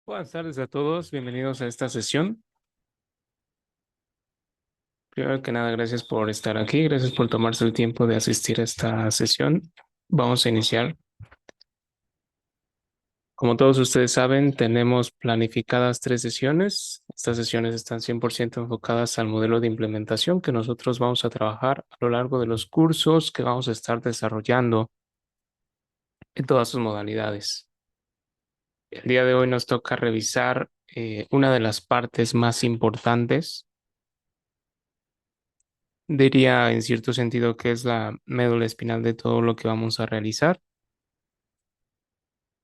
Buenas tardes a todos, bienvenidos a esta sesión. Primero que nada, gracias por estar aquí, gracias por tomarse el tiempo de asistir a esta sesión. Vamos a iniciar. Como todos ustedes saben, tenemos planificadas 3 sesiones. Estas sesiones están 100% enfocadas al modelo de implementación que nosotros vamos a trabajar a lo largo de los cursos que vamos a estar desarrollando en todas sus modalidades. El día de hoy nos toca revisar una de las partes más importantes. Diría en cierto sentido que es la médula espinal de todo lo que vamos a realizar.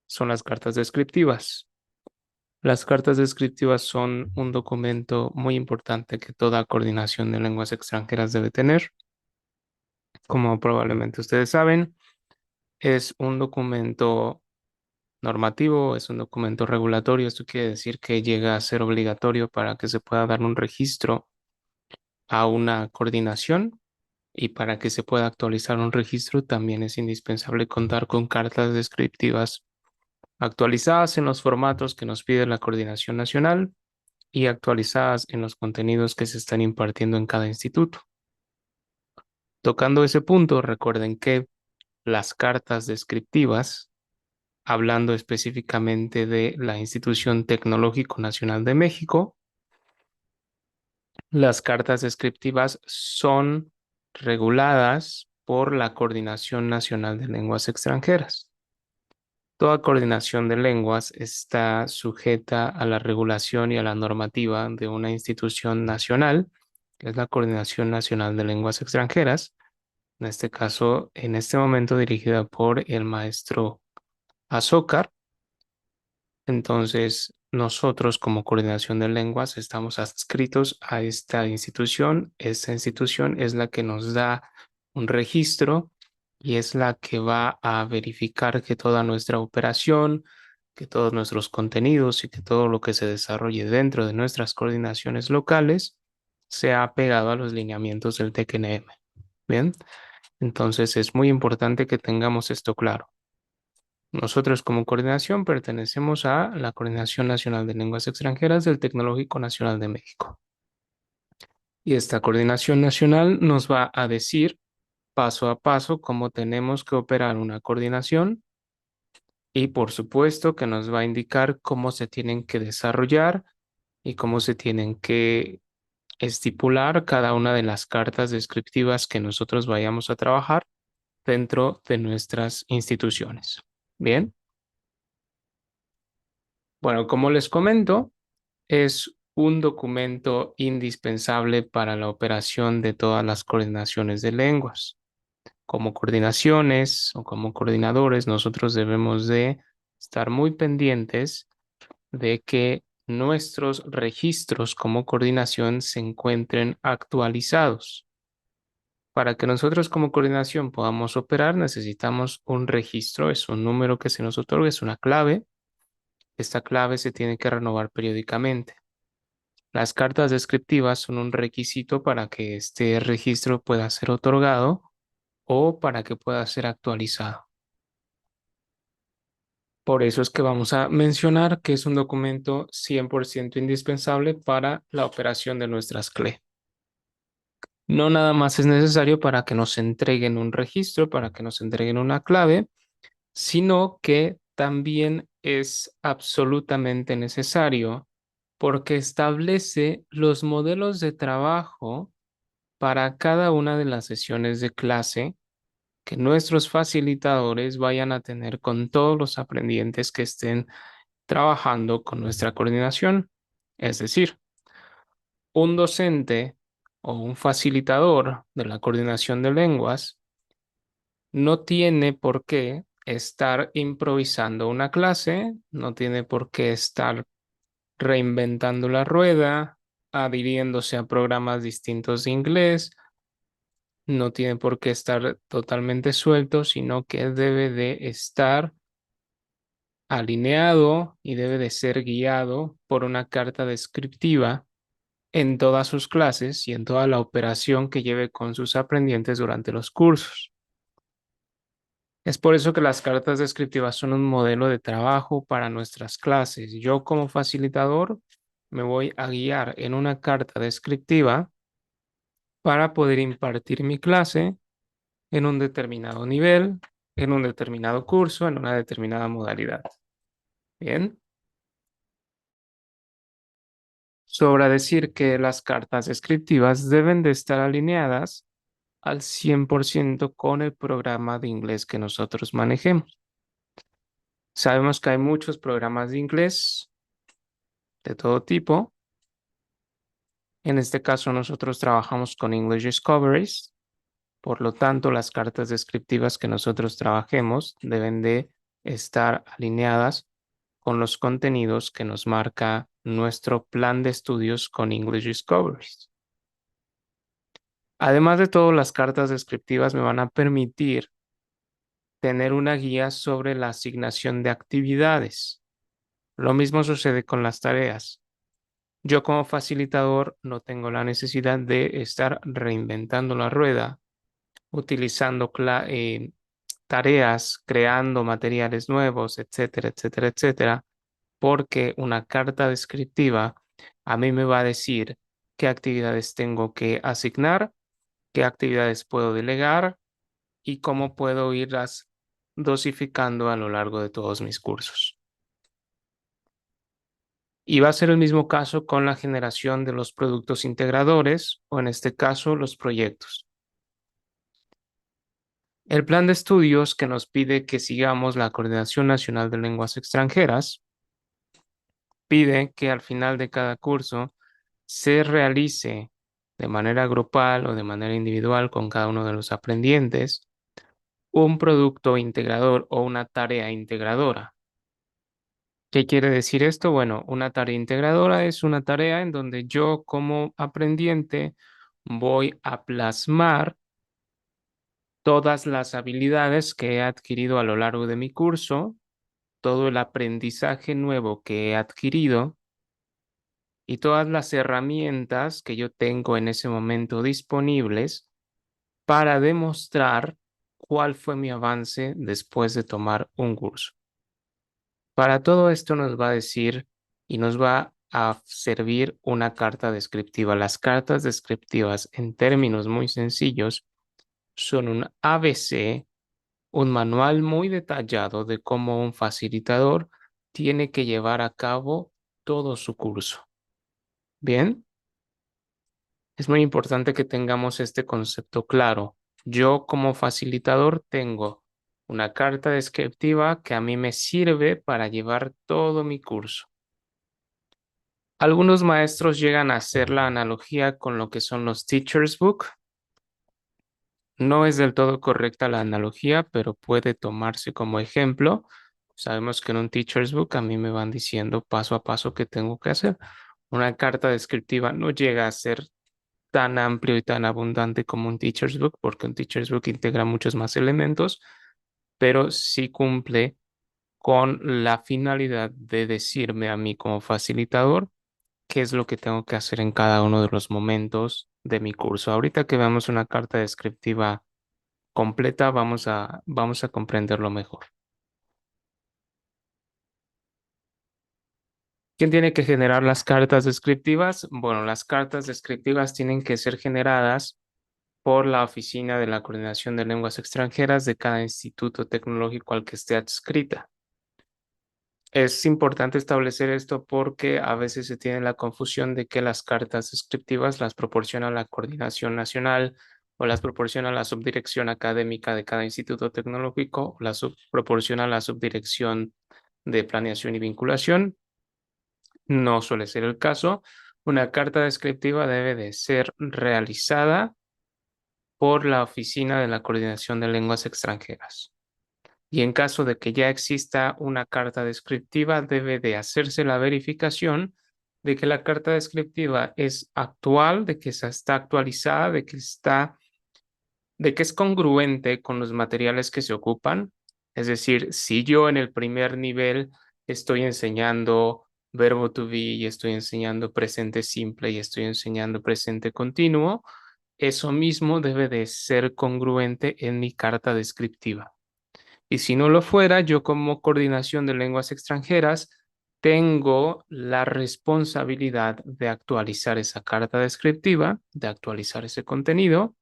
Son las cartas descriptivas. Las cartas descriptivas son un documento muy importante que toda coordinación de lenguas extranjeras debe tener. Como probablemente ustedes saben, es un documento normativo, es un documento regulatorio. Esto quiere decir que llega a ser obligatorio para que se pueda dar un registro a una coordinación. Y para que se pueda actualizar un registro, también es indispensable contar con cartas descriptivas actualizadas en los formatos que nos pide la Coordinación Nacional y actualizadas en los contenidos que se están impartiendo en cada instituto. Tocando ese punto, recuerden que las cartas descriptivas, hablando específicamente de la Institución Tecnológico Nacional de México, las cartas descriptivas son reguladas por la Coordinación Nacional de Lenguas Extranjeras. Toda coordinación de lenguas está sujeta a la regulación y a la normativa de una institución nacional, que es la Coordinación Nacional de Lenguas Extranjeras, en este caso, en este momento dirigida por el maestro Azócar. Entonces, nosotros como Coordinación de Lenguas estamos adscritos a esta institución. Esta institución es la que nos da un registro y es la que va a verificar que toda nuestra operación, que todos nuestros contenidos y que todo lo que se desarrolle dentro de nuestras coordinaciones locales sea pegado a los lineamientos del TQNM. Bien, entonces es muy importante que tengamos esto claro. Nosotros como coordinación pertenecemos a la Coordinación Nacional de Lenguas Extranjeras del Tecnológico Nacional de México. Y esta coordinación nacional nos va a decir paso a paso cómo tenemos que operar una coordinación y por supuesto que nos va a indicar cómo se tienen que desarrollar y cómo se tienen que estipular cada una de las cartas descriptivas que nosotros vayamos a trabajar dentro de nuestras instituciones. Bien, bueno, como les comento, es un documento indispensable para la operación de todas las coordinaciones de lenguas. Como coordinaciones o como coordinadores, nosotros debemos de estar muy pendientes de que nuestros registros como coordinación se encuentren actualizados. Para que nosotros como coordinación podamos operar, necesitamos un registro, es un número que se nos otorga, es una clave. Esta clave se tiene que renovar periódicamente. Las cartas descriptivas son un requisito para que este registro pueda ser otorgado o para que pueda ser actualizado. Por eso es que vamos a mencionar que es un documento 100% indispensable para la operación de nuestras CLE. No nada más es necesario para que nos entreguen un registro, para que nos entreguen una clave, sino que también es absolutamente necesario porque establece los modelos de trabajo para cada una de las sesiones de clase que nuestros facilitadores vayan a tener con todos los aprendientes que estén trabajando con nuestra coordinación. Es decir, un docente o un facilitador de la coordinación de lenguas no tiene por qué estar improvisando una clase, no tiene por qué estar reinventando la rueda, adhiriéndose a programas distintos de inglés, no tiene por qué estar totalmente suelto, sino que debe de estar alineado y debe de ser guiado por una carta descriptiva en todas sus clases y en toda la operación que lleve con sus aprendientes durante los cursos. Es por eso que las cartas descriptivas son un modelo de trabajo para nuestras clases. Yo como facilitador me voy a guiar en una carta descriptiva para poder impartir mi clase en un determinado nivel, en un determinado curso, en una determinada modalidad. Bien. Sobra decir que las cartas descriptivas deben de estar alineadas al 100% con el programa de inglés que nosotros manejemos. Sabemos que hay muchos programas de inglés de todo tipo. En este caso, nosotros trabajamos con English Discoveries. Por lo tanto, las cartas descriptivas que nosotros trabajemos deben de estar alineadas con los contenidos que nos marca nuestro plan de estudios con English Discoveries. Además de todo, las cartas descriptivas me van a permitir tener una guía sobre la asignación de actividades. Lo mismo sucede con las tareas. Yo como facilitador no tengo la necesidad de estar reinventando la rueda, utilizando tareas, creando materiales nuevos, etcétera, etcétera, etcétera, porque una carta descriptiva a mí me va a decir qué actividades tengo que asignar, qué actividades puedo delegar y cómo puedo irlas dosificando a lo largo de todos mis cursos. Y va a ser el mismo caso con la generación de los productos integradores o en este caso los proyectos. El plan de estudios que nos pide que sigamos la Coordinación Nacional de Lenguas Extranjeras pide que al final de cada curso se realice de manera grupal o de manera individual con cada uno de los aprendientes un producto integrador o una tarea integradora. ¿Qué quiere decir esto? Bueno, una tarea integradora es una tarea en donde yo como aprendiente voy a plasmar todas las habilidades que he adquirido a lo largo de mi curso, todo el aprendizaje nuevo que he adquirido y todas las herramientas que yo tengo en ese momento disponibles para demostrar cuál fue mi avance después de tomar un curso. Para todo esto nos va a decir y nos va a servir una carta descriptiva. Las cartas descriptivas, en términos muy sencillos, son un ABC, un manual muy detallado de cómo un facilitador tiene que llevar a cabo todo su curso. Bien, es muy importante que tengamos este concepto claro. Yo como facilitador tengo una carta descriptiva que a mí me sirve para llevar todo mi curso. Algunos maestros llegan a hacer la analogía con lo que son los Teacher's Book. No es del todo correcta la analogía, pero puede tomarse como ejemplo. Sabemos que en un Teacher's Book a mí me van diciendo paso a paso qué tengo que hacer. Una carta descriptiva no llega a ser tan amplio y tan abundante como un Teacher's Book, porque un Teacher's Book integra muchos más elementos, pero sí cumple con la finalidad de decirme a mí como facilitador qué es lo que tengo que hacer en cada uno de los momentos de mi curso. Ahorita que veamos una carta descriptiva completa, vamos a comprenderlo mejor. ¿Quién tiene que generar las cartas descriptivas? Bueno, las cartas descriptivas tienen que ser generadas por la Oficina de la Coordinación de Lenguas Extranjeras de cada instituto tecnológico al que esté adscrita. Es importante establecer esto porque a veces se tiene la confusión de que las cartas descriptivas las proporciona la Coordinación Nacional o las proporciona la Subdirección Académica de cada instituto tecnológico o las proporciona la Subdirección de Planeación y Vinculación. No suele ser el caso. Una carta descriptiva debe de ser realizada por la Oficina de la Coordinación de Lenguas Extranjeras. Y en caso de que ya exista una carta descriptiva, debe de hacerse la verificación de que la carta descriptiva es actual, de que está actualizada, de que es congruente con los materiales que se ocupan. Es decir, si yo en el primer nivel estoy enseñando verbo to be y estoy enseñando presente simple y estoy enseñando presente continuo, eso mismo debe de ser congruente en mi carta descriptiva. Y si no lo fuera, yo como coordinación de lenguas extranjeras tengo la responsabilidad de actualizar esa carta descriptiva, de actualizar ese contenido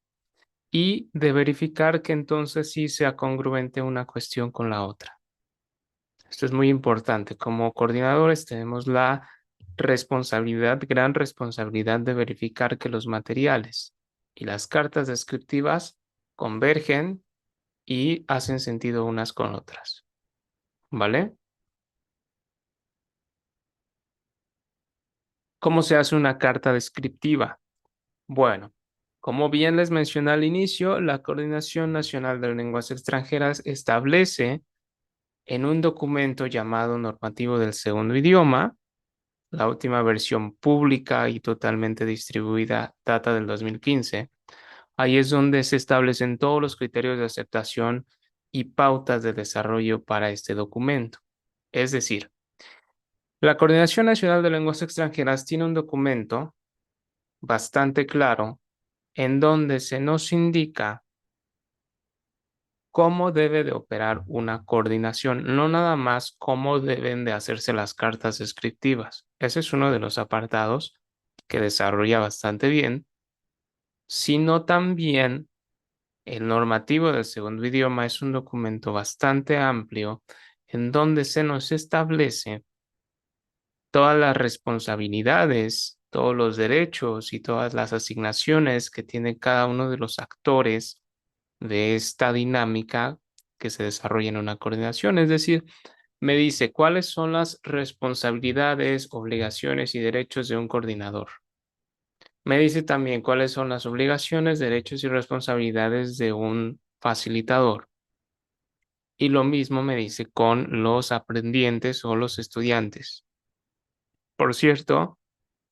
y de verificar que entonces sí sea congruente una cuestión con la otra. Esto es muy importante. Como coordinadores tenemos la responsabilidad, gran responsabilidad de verificar que los materiales y las cartas descriptivas convergen y hacen sentido unas con otras. ¿Vale? ¿Cómo se hace una carta descriptiva? Bueno, como bien les mencioné al inicio, la Coordinación Nacional de Lenguas Extranjeras establece en un documento llamado Normativo del Segundo Idioma, la última versión pública y totalmente distribuida data del 2015. Ahí es donde se establecen todos los criterios de aceptación y pautas de desarrollo para este documento. Es decir, la Coordinación Nacional de Lenguas Extranjeras tiene un documento bastante claro en donde se nos indica cómo debe de operar una coordinación, no nada más cómo deben de hacerse las cartas descriptivas. Ese es uno de los apartados que desarrolla bastante bien, sino también el normativo del segundo idioma es un documento bastante amplio en donde se nos establece todas las responsabilidades, todos los derechos y todas las asignaciones que tiene cada uno de los actores de esta dinámica que se desarrolla en una coordinación. Es decir, me dice cuáles son las responsabilidades, obligaciones y derechos de un coordinador. Me dice también cuáles son las obligaciones, derechos y responsabilidades de un facilitador. Y lo mismo me dice con los aprendientes o los estudiantes. Por cierto,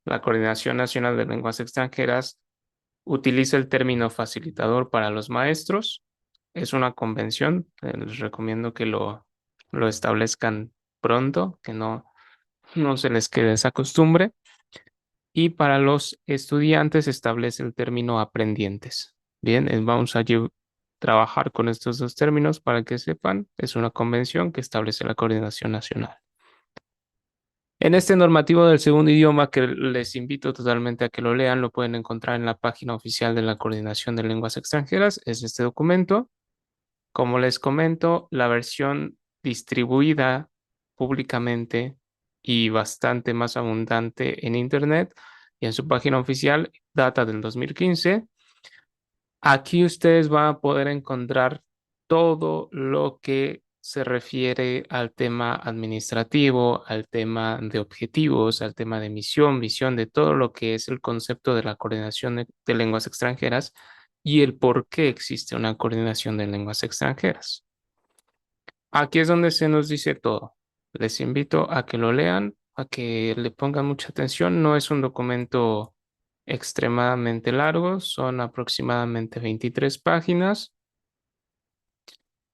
la Coordinación Nacional de Lenguas Extranjeras utiliza el término facilitador para los maestros. Es una convención. Les recomiendo que lo establezcan pronto, que no se les quede esa costumbre. Y para los estudiantes establece el término aprendientes. Bien, vamos a trabajar con estos dos términos para que sepan. Es una convención que establece la Coordinación Nacional. En este normativo del segundo idioma, que les invito totalmente a que lo lean, lo pueden encontrar en la página oficial de la Coordinación de Lenguas Extranjeras, es este documento. Como les comento, la versión distribuida públicamente y bastante más abundante en Internet y en su página oficial data del 2015. Aquí ustedes van a poder encontrar todo lo que se refiere al tema administrativo, al tema de objetivos, al tema de misión, visión, de todo lo que es el concepto de la coordinación de lenguas extranjeras y el por qué existe una coordinación de lenguas extranjeras. Aquí es donde se nos dice todo. Les invito a que lo lean, a que le pongan mucha atención. No es un documento extremadamente largo, son aproximadamente 23 páginas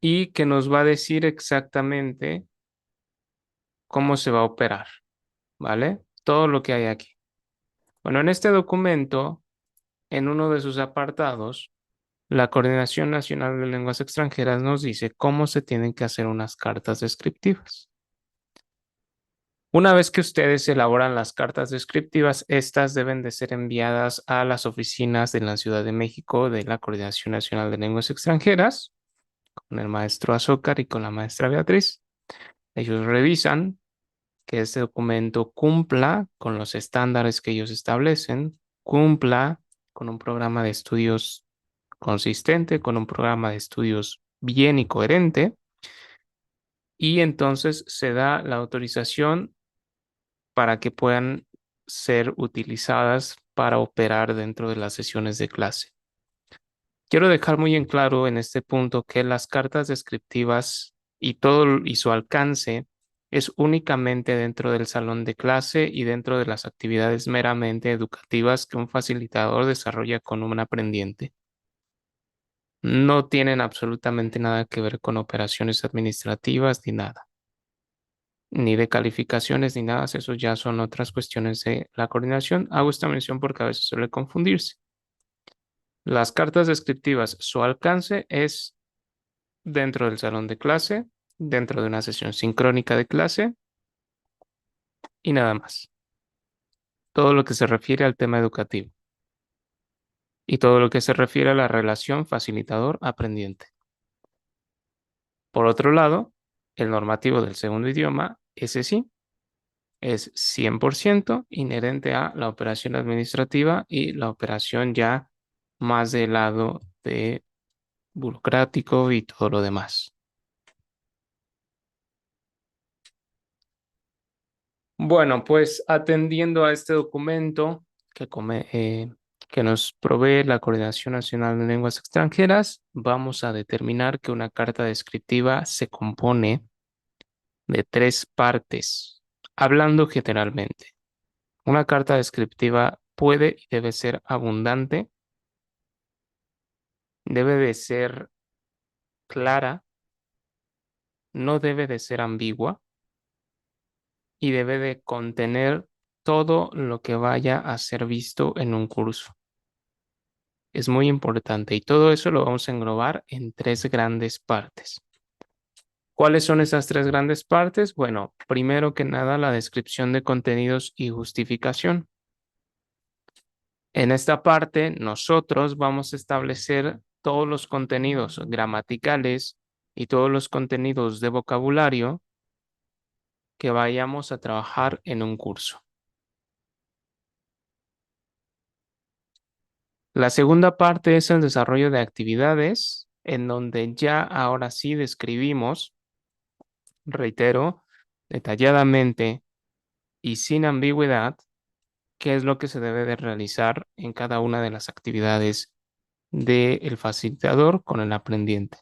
y que nos va a decir exactamente cómo se va a operar, ¿vale? Todo lo que hay aquí. Bueno, en este documento, en uno de sus apartados, la Coordinación Nacional de Lenguas Extranjeras nos dice cómo se tienen que hacer unas cartas descriptivas. Una vez que ustedes elaboran las cartas descriptivas, estas deben de ser enviadas a las oficinas de la Ciudad de México de la Coordinación Nacional de Lenguas Extranjeras, con el maestro Azócar y con la maestra Beatriz. Ellos revisan que este documento cumpla con los estándares que ellos establecen, cumpla con un programa de estudios consistente, con un programa de estudios bien y coherente, y entonces se da la autorización para que puedan ser utilizadas para operar dentro de las sesiones de clase. Quiero dejar muy en claro en este punto que las cartas descriptivas y todo y su alcance es únicamente dentro del salón de clase y dentro de las actividades meramente educativas que un facilitador desarrolla con un aprendiente. No tienen absolutamente nada que ver con operaciones administrativas ni nada, ni de calificaciones ni nada, eso ya son otras cuestiones de la coordinación. Hago esta mención porque a veces suele confundirse. Las cartas descriptivas, su alcance es dentro del salón de clase, dentro de una sesión sincrónica de clase y nada más. Todo lo que se refiere al tema educativo y todo lo que se refiere a la relación facilitador-aprendiente. Por otro lado, el normativo del segundo idioma, ese sí, es 100% inherente a la operación administrativa y la operación ya más del lado de burocrático y todo lo demás. Bueno, pues atendiendo a este documento que nos provee la Coordinación Nacional de Lenguas Extranjeras, vamos a determinar que una carta descriptiva se compone de tres partes, hablando generalmente. Una carta descriptiva puede y debe ser abundante, debe de ser clara, no debe de ser ambigua y debe de contener todo lo que vaya a ser visto en un curso. Es muy importante y todo eso lo vamos a englobar en tres grandes partes. ¿Cuáles son esas tres grandes partes? Bueno, primero que nada, la descripción de contenidos y justificación. En esta parte, nosotros vamos a establecer todos los contenidos gramaticales y todos los contenidos de vocabulario que vayamos a trabajar en un curso. La segunda parte es el desarrollo de actividades, en donde ya ahora sí describimos, reitero, detalladamente y sin ambigüedad qué es lo que se debe de realizar en cada una de las actividades del facilitador con el aprendiente.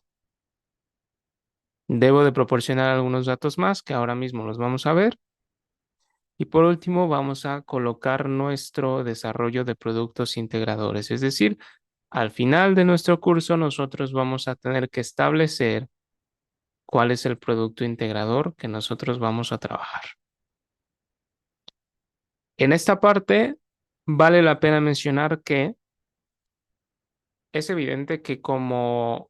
Debo de proporcionar algunos datos más que ahora mismo los vamos a ver. Y por último, vamos a colocar nuestro desarrollo de productos integradores. Es decir, al final de nuestro curso, nosotros vamos a tener que establecer cuál es el producto integrador que nosotros vamos a trabajar. En esta parte, vale la pena mencionar que es evidente que como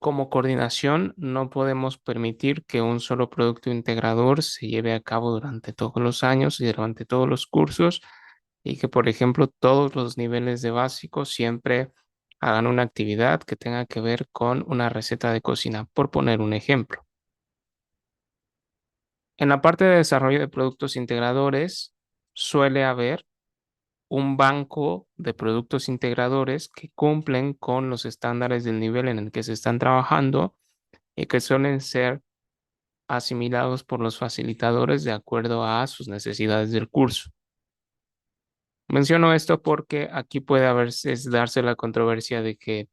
coordinación no podemos permitir que un solo producto integrador se lleve a cabo durante todos los años y durante todos los cursos y que, por ejemplo, todos los niveles de básico siempre hagan una actividad que tenga que ver con una receta de cocina, por poner un ejemplo. En la parte de desarrollo de productos integradores suele haber un banco de productos integradores que cumplen con los estándares del nivel en el que se están trabajando y que suelen ser asimilados por los facilitadores de acuerdo a sus necesidades del curso. Menciono esto porque aquí puede darse la controversia de que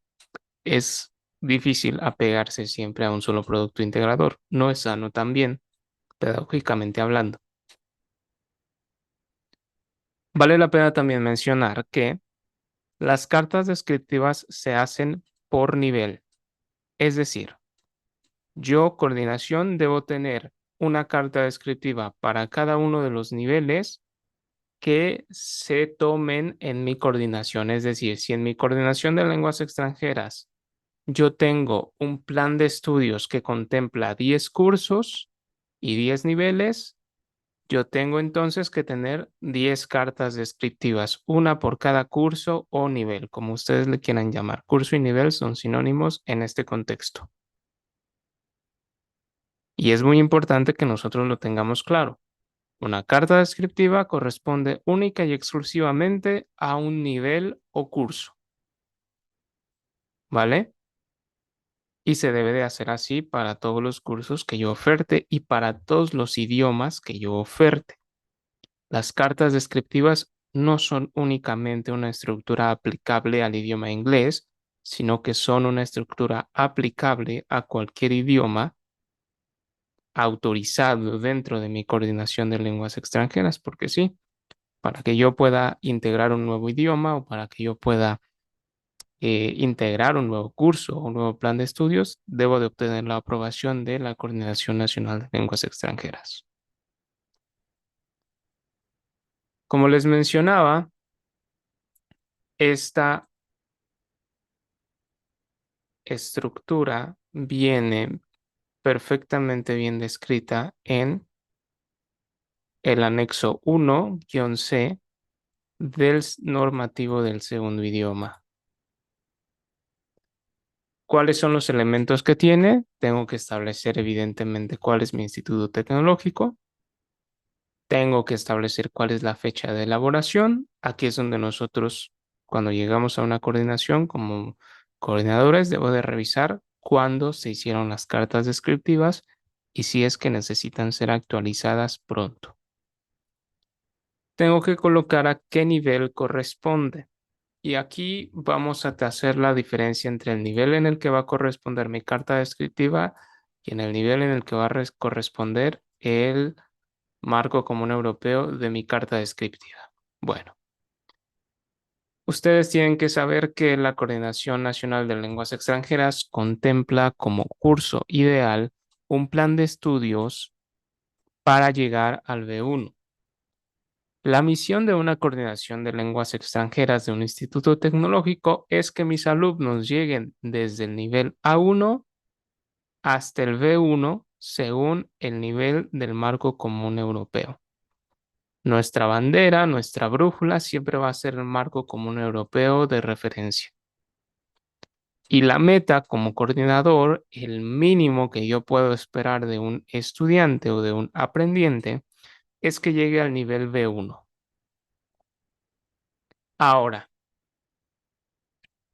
es difícil apegarse siempre a un solo producto integrador. No es sano también, pedagógicamente hablando. Vale la pena también mencionar que las cartas descriptivas se hacen por nivel. Es decir, yo, coordinación, debo tener una carta descriptiva para cada uno de los niveles que se tomen en mi coordinación. Es decir, si en mi coordinación de lenguas extranjeras yo tengo un plan de estudios que contempla 10 cursos y 10 niveles, yo tengo entonces que tener 10 cartas descriptivas, una por cada curso o nivel, como ustedes le quieran llamar. Curso y nivel son sinónimos en este contexto. Y es muy importante que nosotros lo tengamos claro. Una carta descriptiva corresponde única y exclusivamente a un nivel o curso, ¿vale? Y se debe de hacer así para todos los cursos que yo oferte y para todos los idiomas que yo oferte. Las cartas descriptivas no son únicamente una estructura aplicable al idioma inglés, sino que son una estructura aplicable a cualquier idioma autorizado dentro de mi coordinación de lenguas extranjeras, porque sí, para que yo pueda integrar un nuevo idioma o para que yo pueda integrar un nuevo curso o un nuevo plan de estudios, debo de obtener la aprobación de la Coordinación Nacional de Lenguas Extranjeras. Como les mencionaba, esta estructura viene perfectamente bien descrita en el anexo 1-C del normativo del segundo idioma. ¿Cuáles son los elementos que tiene? Tengo que establecer evidentemente cuál es mi instituto tecnológico. Tengo que establecer cuál es la fecha de elaboración. Aquí es donde nosotros, cuando llegamos a una coordinación como coordinadores, debo de revisar cuándo se hicieron las cartas descriptivas y si es que necesitan ser actualizadas pronto. Tengo que colocar a qué nivel corresponde. Y aquí vamos a hacer la diferencia entre el nivel en el que va a corresponder mi carta descriptiva y en el nivel en el que va a corresponder el marco común europeo de mi carta descriptiva. Bueno, ustedes tienen que saber que la Coordinación Nacional de Lenguas Extranjeras contempla como curso ideal un plan de estudios para llegar al B1. La misión de una coordinación de lenguas extranjeras de un instituto tecnológico es que mis alumnos lleguen desde el nivel A1 hasta el B1 según el nivel del marco común europeo. Nuestra bandera, nuestra brújula siempre va a ser el marco común europeo de referencia. Y la meta como coordinador, el mínimo que yo puedo esperar de un estudiante o de un aprendiente es que llegue al nivel B1. Ahora,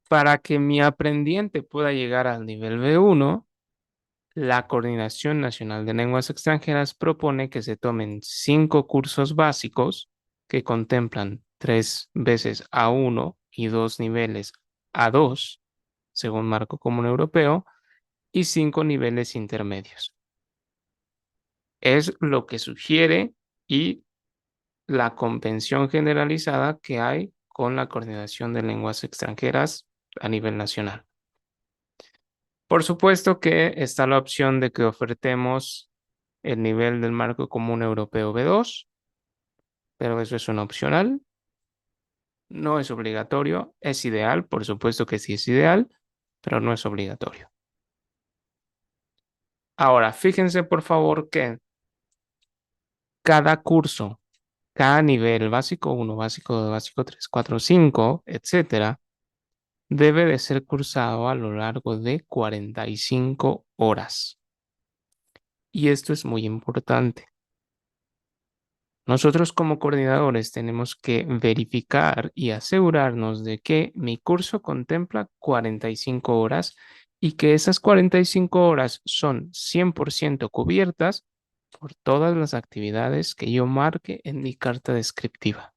para que mi aprendiente pueda llegar al nivel B1, la Coordinación Nacional de Lenguas Extranjeras propone que se tomen 5 cursos básicos que contemplan 3 veces A1 y 2 niveles A2, según Marco Común Europeo, y 5 niveles intermedios. Es lo que sugiere y la convención generalizada que hay con la Coordinación de Lenguas Extranjeras a nivel nacional. Por supuesto que está la opción de que ofertemos el nivel del marco común europeo B2, pero eso es un opcional, no es obligatorio, es ideal, por supuesto que sí es ideal, pero no es obligatorio. Ahora, fíjense por favor que cada curso, cada nivel, básico 1, básico 2, básico 3, 4, 5, etcétera, debe de ser cursado a lo largo de 45 horas. Y esto es muy importante. Nosotros como coordinadores tenemos que verificar y asegurarnos de que mi curso contempla 45 horas y que esas 45 horas son 100% cubiertas por todas las actividades que yo marque en mi carta descriptiva.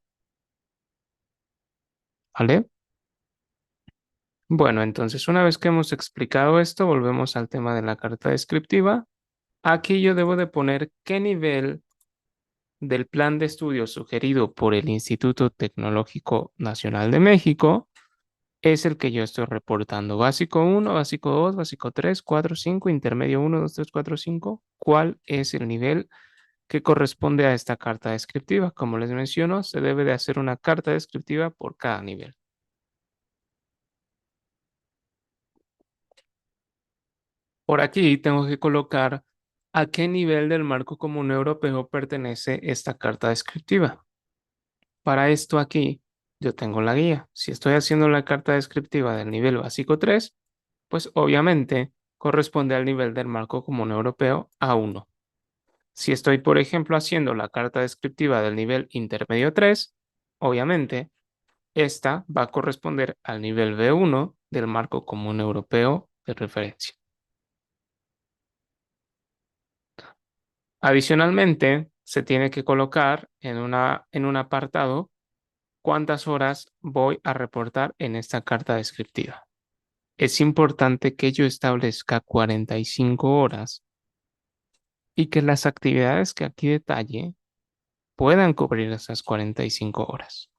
¿Vale? Bueno, entonces una vez que hemos explicado esto, volvemos al tema de la carta descriptiva. Aquí yo debo de poner qué nivel del plan de estudio sugerido por el Instituto Tecnológico Nacional de México es el que yo estoy reportando. Básico 1, básico 2, básico 3, 4, 5, intermedio 1, 2, 3, 4, 5. ¿Cuál es el nivel que corresponde a esta carta descriptiva? Como les menciono, se debe de hacer una carta descriptiva por cada nivel. Por aquí tengo que colocar a qué nivel del marco común europeo pertenece esta carta descriptiva. Para esto aquí yo tengo la guía. Si estoy haciendo la carta descriptiva del nivel básico 3, pues obviamente corresponde al nivel del marco común europeo A1. Si estoy, por ejemplo, haciendo la carta descriptiva del nivel intermedio 3, obviamente esta va a corresponder al nivel B1 del marco común europeo de referencia. Adicionalmente, se tiene que colocar en un apartado cuántas horas voy a reportar en esta carta descriptiva. Es importante que yo establezca 45 horas y que las actividades que aquí detalle puedan cubrir esas 45 horas.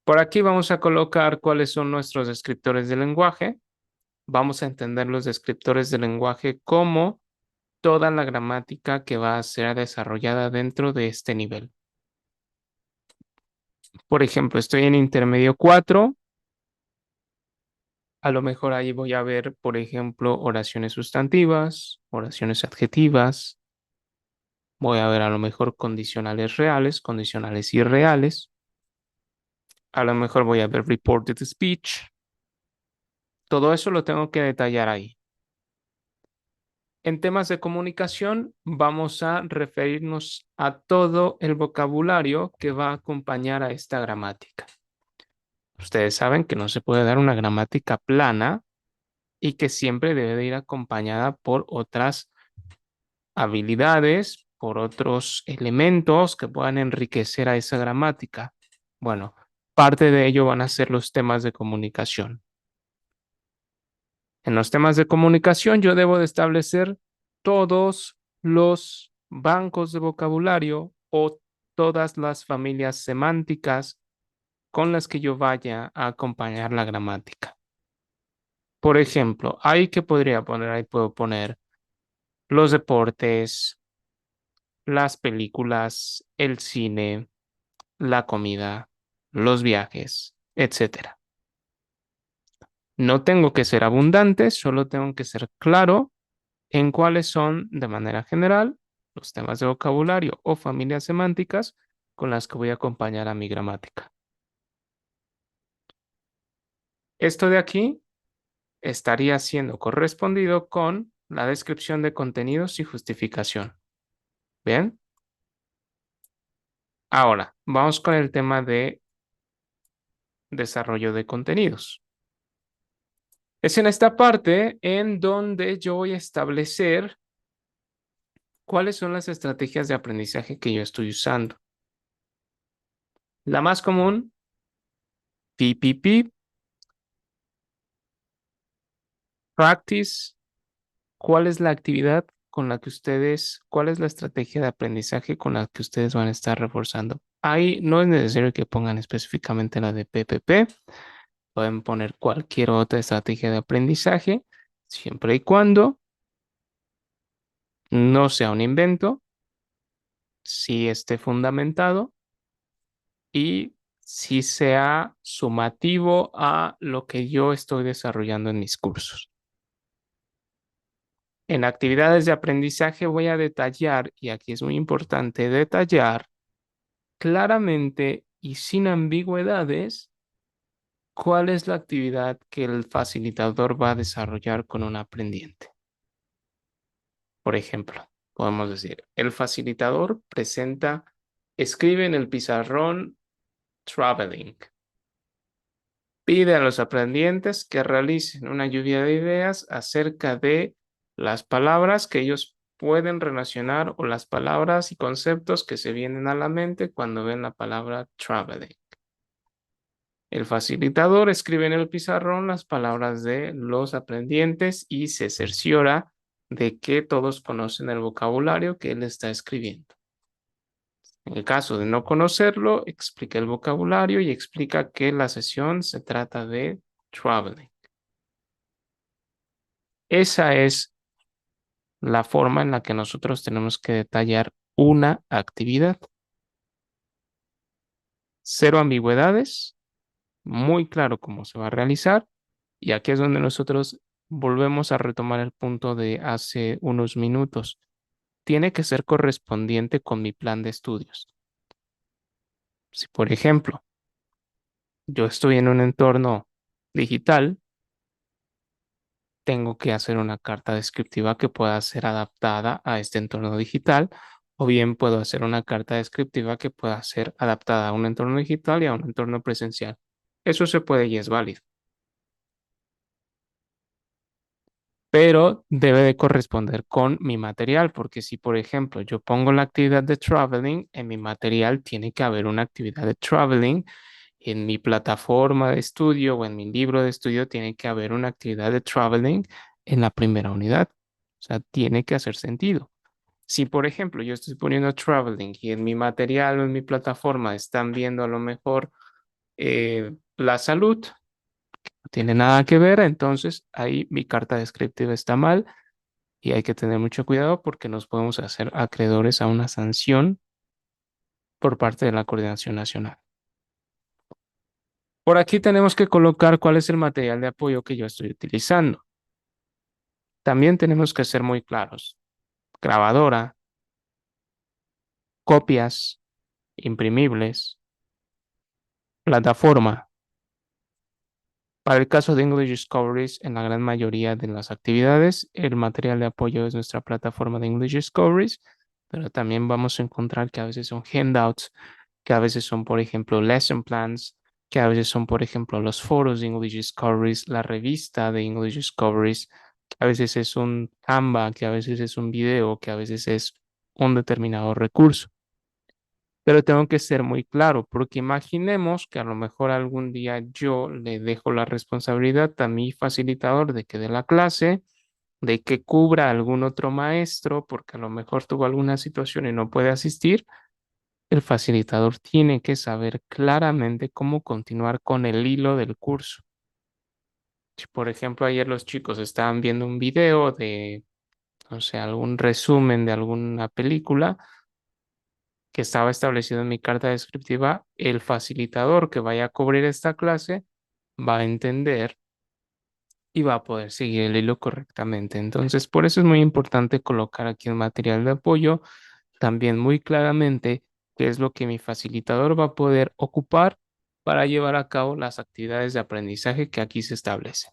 Por aquí vamos a colocar cuáles son nuestros descriptores de lenguaje. Vamos a entender los descriptores de lenguaje como toda la gramática que va a ser desarrollada dentro de este nivel. Por ejemplo, estoy en intermedio 4. A lo mejor ahí voy a ver, por ejemplo, oraciones sustantivas, oraciones adjetivas, voy a ver a lo mejor condicionales reales, condicionales irreales, a lo mejor voy a ver reported speech. Todo eso lo tengo que detallar ahí. En temas de comunicación, vamos a referirnos a todo el vocabulario que va a acompañar a esta gramática. Ustedes saben que no se puede dar una gramática plana y que siempre debe de ir acompañada por otras habilidades, por otros elementos que puedan enriquecer a esa gramática. Bueno, parte de ello van a ser los temas de comunicación. En los temas de comunicación yo debo de establecer todos los bancos de vocabulario o todas las familias semánticas con las que yo vaya a acompañar la gramática. Por ejemplo, ahí que podría poner, ahí puedo poner los deportes, las películas, el cine, la comida, los viajes, etcétera. No tengo que ser abundante, solo tengo que ser claro en cuáles son, de manera general, los temas de vocabulario o familias semánticas con las que voy a acompañar a mi gramática. Esto de aquí estaría siendo correspondido con la descripción de contenidos y justificación. Bien, ahora vamos con el tema de desarrollo de contenidos. Es en esta parte en donde yo voy a establecer cuáles son las estrategias de aprendizaje que yo estoy usando. La más común, PPP, Practice. ¿Cuál es la actividad con la que ustedes, cuál es la estrategia de aprendizaje con la que ustedes van a estar reforzando? Ahí no es necesario que pongan específicamente la de PPP, pueden poner cualquier otra estrategia de aprendizaje, siempre y cuando no sea un invento, si esté fundamentado y si sea sumativo a lo que yo estoy desarrollando en mis cursos. En actividades de aprendizaje voy a detallar, y aquí es muy importante detallar claramente y sin ambigüedades cuál es la actividad que el facilitador va a desarrollar con un aprendiente. Por ejemplo, podemos decir, el facilitador presenta, escribe en el pizarrón traveling. Pide a los aprendientes que realicen una lluvia de ideas acerca de las palabras que ellos pueden relacionar o las palabras y conceptos que se vienen a la mente cuando ven la palabra traveling. El facilitador escribe en el pizarrón las palabras de los aprendientes y se cerciora de que todos conocen el vocabulario que él está escribiendo. En el caso de no conocerlo, explica el vocabulario y explica que la sesión se trata de traveling. Esa es la forma en la que nosotros tenemos que detallar una actividad. Cero ambigüedades, muy claro cómo se va a realizar. Y aquí es donde nosotros volvemos a retomar el punto de hace unos minutos. Tiene que ser correspondiente con mi plan de estudios. Si, por ejemplo, yo estoy en un entorno digital, tengo que hacer una carta descriptiva que pueda ser adaptada a este entorno digital, o bien puedo hacer una carta descriptiva que pueda ser adaptada a un entorno digital y a un entorno presencial. Eso se puede y es válido, pero debe de corresponder con mi material, porque si, por ejemplo, yo pongo la actividad de traveling, en mi material tiene que haber una actividad de traveling, en mi plataforma de estudio o en mi libro de estudio tiene que haber una actividad de traveling en la primera unidad. O sea, tiene que hacer sentido. Si, por ejemplo, yo estoy poniendo traveling y en mi material o en mi plataforma están viendo a lo mejor la salud, no tiene nada que ver, entonces ahí mi carta descriptiva está mal y hay que tener mucho cuidado porque nos podemos hacer acreedores a una sanción por parte de la Coordinación Nacional. Por aquí tenemos que colocar cuál es el material de apoyo que yo estoy utilizando. También tenemos que ser muy claros. Grabadora, copias, imprimibles, plataforma. Para el caso de English Discoveries, en la gran mayoría de las actividades, el material de apoyo es nuestra plataforma de English Discoveries, pero también vamos a encontrar que a veces son handouts, que a veces son, por ejemplo, lesson plans, que a veces son, por ejemplo, los foros de English Discoveries, la revista de English Discoveries, que a veces es un Canva, que a veces es un video, que a veces es un determinado recurso. Pero tengo que ser muy claro, porque imaginemos que a lo mejor algún día yo le dejo la responsabilidad a mi facilitador de que dé la clase, de que cubra a algún otro maestro, porque a lo mejor tuvo alguna situación y no puede asistir. El facilitador tiene que saber claramente cómo continuar con el hilo del curso. Si, por ejemplo, ayer los chicos estaban viendo un video de, no sé, algún resumen de alguna película, que estaba establecido en mi carta descriptiva, el facilitador que vaya a cubrir esta clase va a entender y va a poder seguir el hilo correctamente. Entonces, por eso es muy importante colocar aquí el material de apoyo, también muy claramente qué es lo que mi facilitador va a poder ocupar para llevar a cabo las actividades de aprendizaje que aquí se establecen.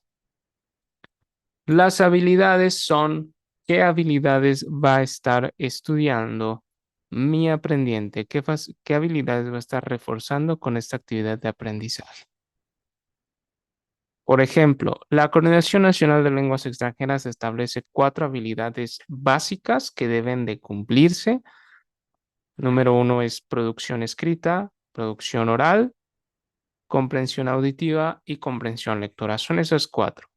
Las habilidades son qué habilidades va a estar estudiando mi aprendiente, qué habilidades va a estar reforzando con esta actividad de aprendizaje. Por ejemplo, la Coordinación Nacional de Lenguas Extranjeras establece 4 habilidades básicas que deben de cumplirse. Número 1 es producción escrita, producción oral, comprensión auditiva y comprensión lectora. Son esas 4.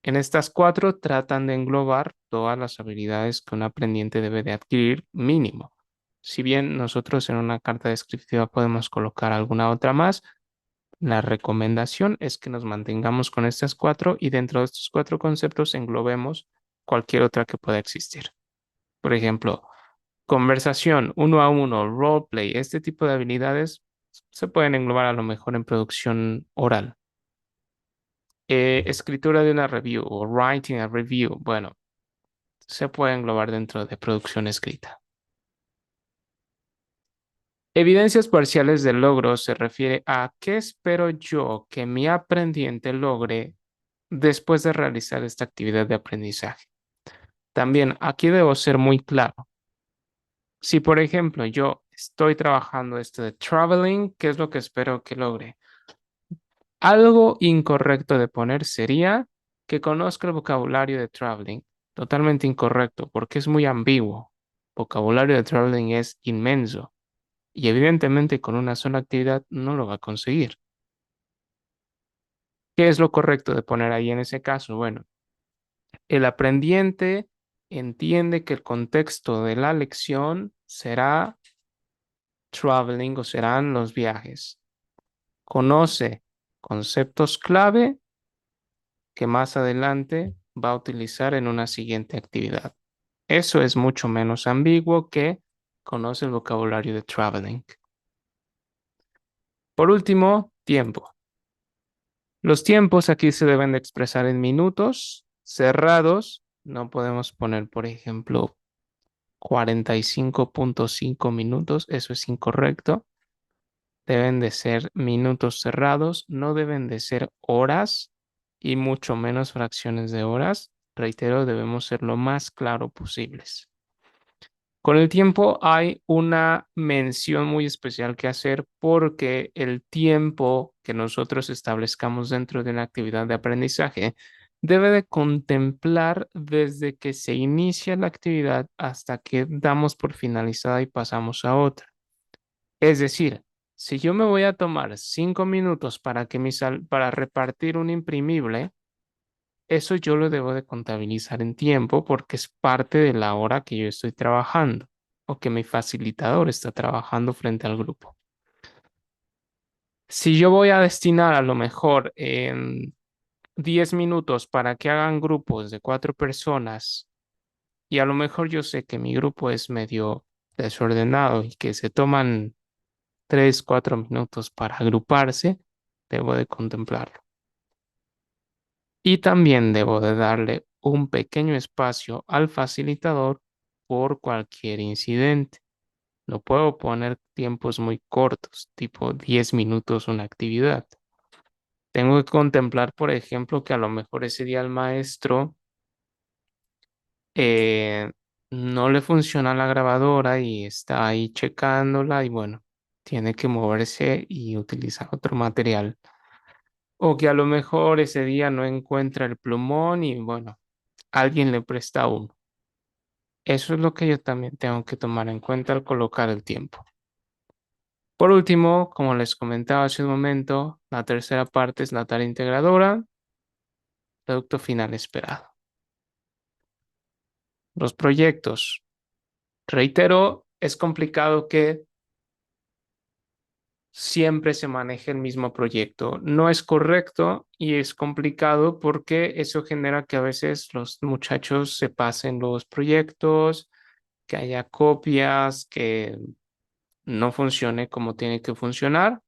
En estas 4 tratan de englobar todas las habilidades que un aprendiente debe de adquirir mínimo. Si bien nosotros en una carta descriptiva podemos colocar alguna otra más, la recomendación es que nos mantengamos con estas 4 y dentro de estos 4 conceptos englobemos cualquier otra que pueda existir. Por ejemplo, conversación, uno a uno, roleplay, este tipo de habilidades se pueden englobar a lo mejor en producción oral. Escritura de una review o writing a review, bueno, se puede englobar dentro de producción escrita. Evidencias parciales del logro se refiere a qué espero yo que mi aprendiente logre después de realizar esta actividad de aprendizaje. También aquí debo ser muy claro. Si, por ejemplo, yo estoy trabajando esto de traveling, ¿qué es lo que espero que logre? Algo incorrecto de poner sería que conozca el vocabulario de traveling. Totalmente incorrecto, porque es muy ambiguo. Vocabulario de traveling es inmenso y evidentemente con una sola actividad no lo va a conseguir. ¿Qué es lo correcto de poner ahí en ese caso? Bueno, el aprendiente entiende que el contexto de la lección será traveling o serán los viajes. Conoce conceptos clave que más adelante va a utilizar en una siguiente actividad. Eso es mucho menos ambiguo que conoce el vocabulario de traveling. Por último, tiempo. Los tiempos aquí se deben de expresar en minutos cerrados. No podemos poner, por ejemplo, 45.5 minutos. Eso es incorrecto. Deben de ser minutos cerrados. No deben de ser horas y mucho menos fracciones de horas. Reitero, debemos ser lo más claro posibles. Con el tiempo hay una mención muy especial que hacer porque el tiempo que nosotros establezcamos dentro de una actividad de aprendizaje debe de contemplar desde que se inicia la actividad hasta que damos por finalizada y pasamos a otra. Es decir, si yo me voy a tomar 5 minutos para repartir un imprimible, eso yo lo debo de contabilizar en tiempo porque es parte de la hora que yo estoy trabajando o que mi facilitador está trabajando frente al grupo. Si yo voy a destinar a lo mejor en 10 minutos para que hagan grupos de 4 personas y a lo mejor yo sé que mi grupo es medio desordenado y que se toman 3, 4 minutos para agruparse, debo de contemplarlo. Y también debo de darle un pequeño espacio al facilitador por cualquier incidente. No puedo poner tiempos muy cortos, tipo 10 minutos una actividad. Tengo que contemplar, por ejemplo, que a lo mejor ese día al maestro eh, no le funciona la grabadora y está ahí checándola y bueno, tiene que moverse y utilizar otro material. O que a lo mejor ese día no encuentra el plumón y bueno, alguien le presta uno. Eso es lo que yo también tengo que tomar en cuenta al colocar el tiempo. Por último, como les comentaba hace un momento, la tercera parte es la tarea integradora, producto final esperado. Los proyectos. Reitero, es complicado que siempre se maneje el mismo proyecto. No es correcto y es complicado porque eso genera que a veces los muchachos se pasen los proyectos, que haya copias, que no funcione como tiene que funcionar.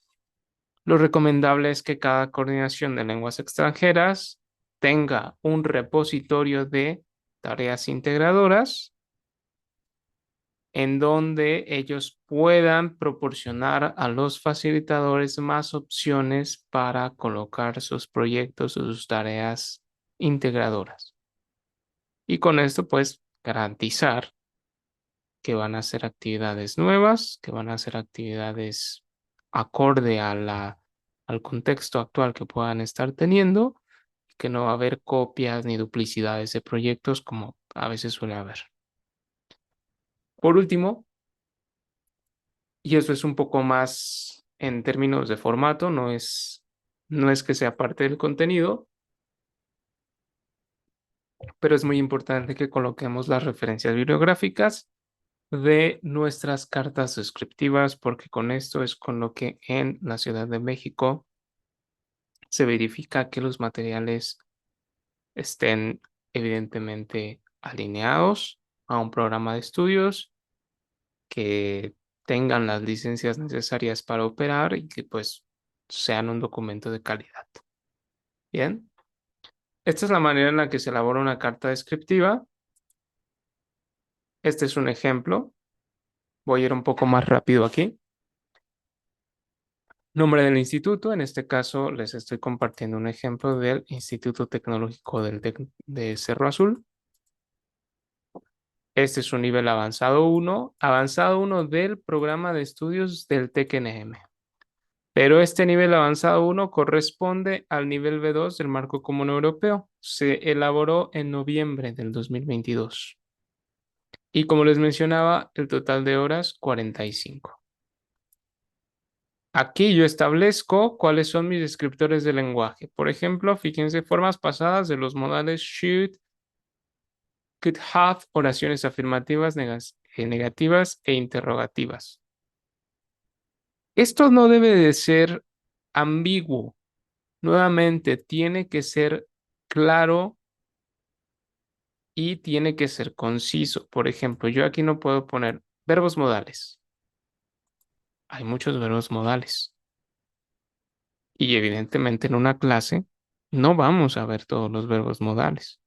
Lo recomendable es que cada coordinación de lenguas extranjeras tenga un repositorio de tareas integradoras en donde ellos puedan proporcionar a los facilitadores más opciones para colocar sus proyectos o sus tareas integradoras. Y con esto, pues, garantizar que van a hacer actividades nuevas, que van a hacer actividades acorde a al contexto actual que puedan estar teniendo, que no va a haber copias ni duplicidades de proyectos como a veces suele haber. Por último, y eso es un poco más en términos de formato, no es que sea parte del contenido, pero es muy importante que coloquemos las referencias bibliográficas de nuestras cartas descriptivas, porque con esto es con lo que en la Ciudad de México se verifica que los materiales estén evidentemente alineados a un programa de estudios, que tengan las licencias necesarias para operar y que pues sean un documento de calidad. Bien, esta es la manera en la que se elabora una carta descriptiva. Este es un ejemplo. Voy a ir un poco más rápido aquí. Nombre del instituto, en este caso les estoy compartiendo un ejemplo del Instituto Tecnológico de Cerro Azul. Este es un nivel avanzado uno del programa de estudios del TECNM. Pero este nivel avanzado uno corresponde al nivel B2 del Marco Común Europeo. Se elaboró en noviembre del 2022. Y como les mencionaba, el total de horas 45. Aquí yo establezco cuáles son mis descriptores de lenguaje. Por ejemplo, fíjense formas pasadas de los modales should, could have, oraciones afirmativas, negativas e interrogativas. Esto no debe de ser ambiguo. Nuevamente, tiene que ser claro y tiene que ser conciso. Por ejemplo, yo aquí no puedo poner verbos modales. Hay muchos verbos modales. Y evidentemente en una clase no vamos a ver todos los verbos modales.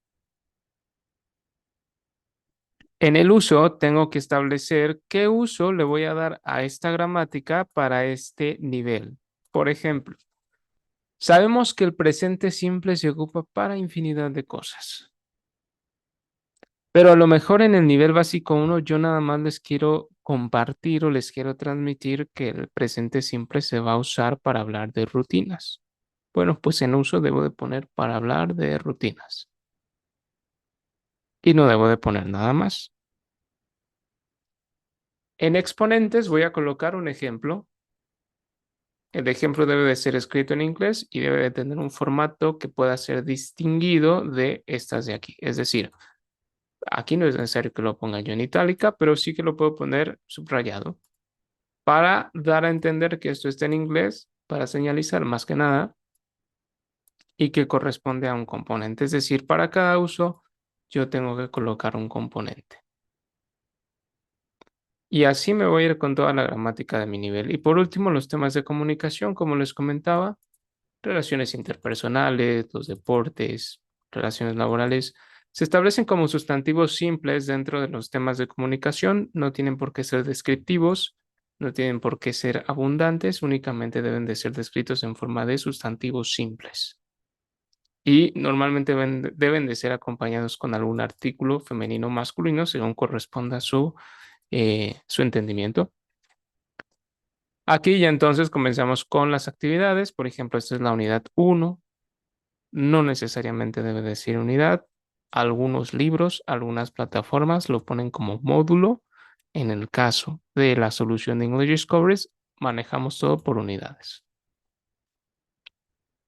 En el uso tengo que establecer qué uso le voy a dar a esta gramática para este nivel. Por ejemplo, sabemos que el presente simple se ocupa para infinidad de cosas. Pero a lo mejor en el nivel básico uno yo nada más les quiero compartir o les quiero transmitir que el presente simple se va a usar para hablar de rutinas. Bueno, pues en uso debo de poner para hablar de rutinas. Y no debo de poner nada más. En exponentes voy a colocar un ejemplo. El ejemplo debe de ser escrito en inglés y debe de tener un formato que pueda ser distinguido de estas de aquí. Es decir, aquí no es necesario que lo ponga yo en itálica, pero sí que lo puedo poner subrayado para dar a entender que esto está en inglés, para señalizar más que nada y que corresponde a un componente. Es decir, para cada uso yo tengo que colocar un componente. Y así me voy a ir con toda la gramática de mi nivel. Y por último, los temas de comunicación, como les comentaba. Relaciones interpersonales, los deportes, relaciones laborales, se establecen como sustantivos simples dentro de los temas de comunicación, no tienen por qué ser descriptivos, no tienen por qué ser abundantes, únicamente deben de ser descritos en forma de sustantivos simples. Y normalmente deben de ser acompañados con algún artículo femenino o masculino según corresponda su entendimiento. Aquí ya entonces comenzamos con las actividades. Por ejemplo, esta es la unidad 1. No necesariamente debe decir unidad. Algunos libros, algunas plataformas lo ponen como módulo. En el caso de la solución de English Discoveries, manejamos todo por unidades.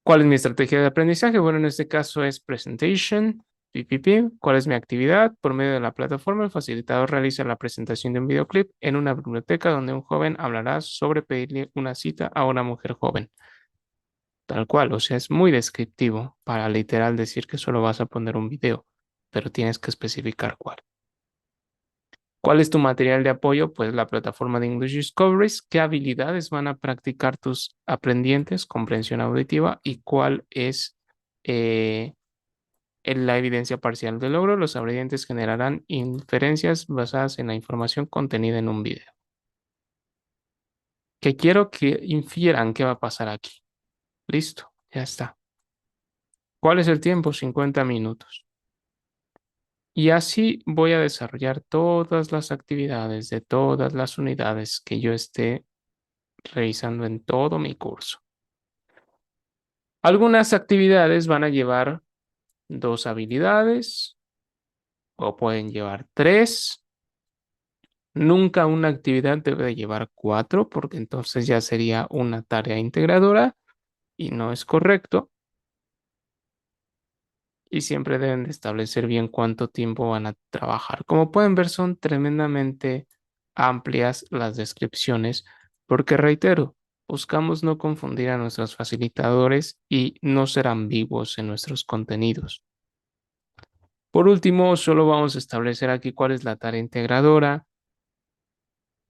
¿Cuál es mi estrategia de aprendizaje? Bueno, en este caso es presentation, PPP. ¿Cuál es mi actividad? Por medio de la plataforma, el facilitador realiza la presentación de un videoclip en una biblioteca donde un joven hablará sobre pedirle una cita a una mujer joven. Tal cual, o sea, es muy descriptivo para literal decir que solo vas a poner un video, pero tienes que especificar cuál. ¿Cuál es tu material de apoyo? Pues la plataforma de English Discoveries. ¿Qué habilidades van a practicar tus aprendientes? Comprensión auditiva. ¿Y cuál es eh, la evidencia parcial del logro? Los aprendientes generarán inferencias basadas en la información contenida en un video. Que quiero que infieran qué va a pasar aquí. Listo, ya está. ¿Cuál es el tiempo? 50 minutos. Y así voy a desarrollar todas las actividades de todas las unidades que yo esté revisando en todo mi curso. Algunas actividades van a llevar 2 habilidades o pueden llevar 3. Nunca una actividad debe de llevar 4 porque entonces ya sería una tarea integradora y no es correcto. Y siempre deben de establecer bien cuánto tiempo van a trabajar. Como pueden ver, son tremendamente amplias las descripciones, porque reitero, buscamos no confundir a nuestros facilitadores y no ser ambiguos en nuestros contenidos. Por último, solo vamos a establecer aquí cuál es la tarea integradora.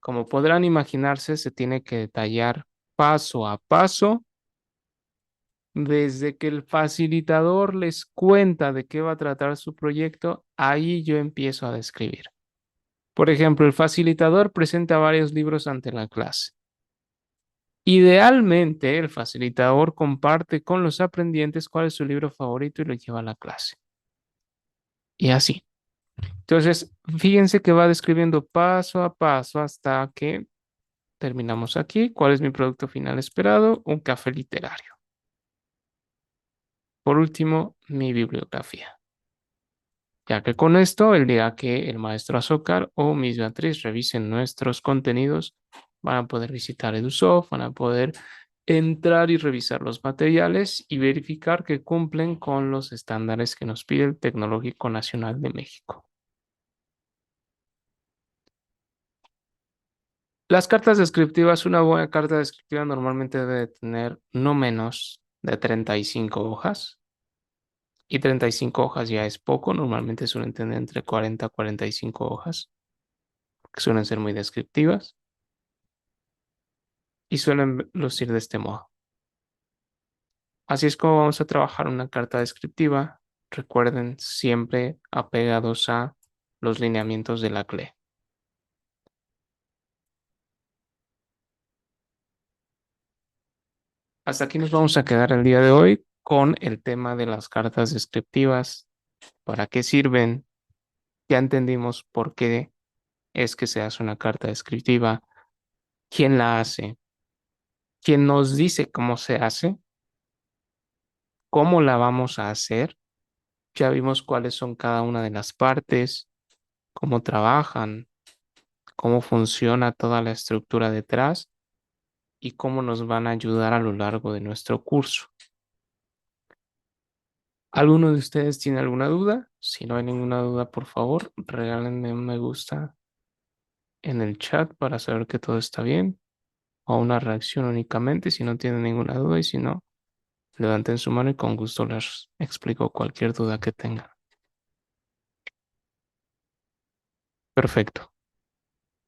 Como podrán imaginarse, se tiene que detallar paso a paso desde que el facilitador les cuenta de qué va a tratar su proyecto, ahí yo empiezo a describir. Por ejemplo, el facilitador presenta varios libros ante la clase. Idealmente, el facilitador comparte con los aprendientes cuál es su libro favorito y lo lleva a la clase. Y así. Entonces, fíjense que va describiendo paso a paso hasta que terminamos aquí. ¿Cuál es mi producto final esperado? Un café literario. Por último, mi bibliografía. Ya que con esto, el día que el maestro Azócar o Miss Beatriz revisen nuestros contenidos, van a poder visitar EduSoft, van a poder entrar y revisar los materiales y verificar que cumplen con los estándares que nos pide el Tecnológico Nacional de México. Las cartas descriptivas, una buena carta descriptiva normalmente debe tener no menos de 35 hojas. Y 35 hojas ya es poco, normalmente suelen tener entre 40 a 45 hojas, que suelen ser muy descriptivas y suelen lucir de este modo. Así es como vamos a trabajar una carta descriptiva. Recuerden, siempre apegados a los lineamientos de la CLE. Hasta aquí nos vamos a quedar el día de hoy con el tema de las cartas descriptivas. ¿Para qué sirven? Ya entendimos por qué es que se hace una carta descriptiva, quién la hace, quién nos dice cómo se hace, cómo la vamos a hacer. Ya vimos cuáles son cada una de las partes, cómo trabajan, cómo funciona toda la estructura detrás y cómo nos van a ayudar a lo largo de nuestro curso. ¿Alguno de ustedes tiene alguna duda? Si no hay ninguna duda, por favor, regálenme un me gusta en el chat para saber que todo está bien o una reacción únicamente si no tienen ninguna duda y si no, levanten su mano y con gusto les explico cualquier duda que tengan. Perfecto.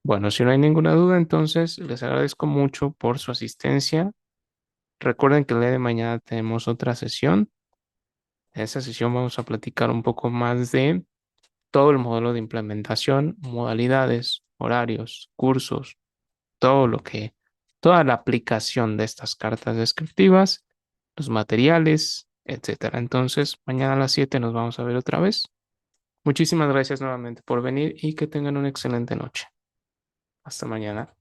Bueno, si no hay ninguna duda, entonces les agradezco mucho por su asistencia. Recuerden que el día de mañana tenemos otra sesión. En esa sesión vamos a platicar un poco más de todo el modelo de implementación, modalidades, horarios, cursos, todo lo que, toda la aplicación de estas cartas descriptivas, los materiales, etcétera. Entonces, mañana a las 7 nos vamos a ver otra vez. Muchísimas gracias nuevamente por venir y que tengan una excelente noche. Hasta mañana.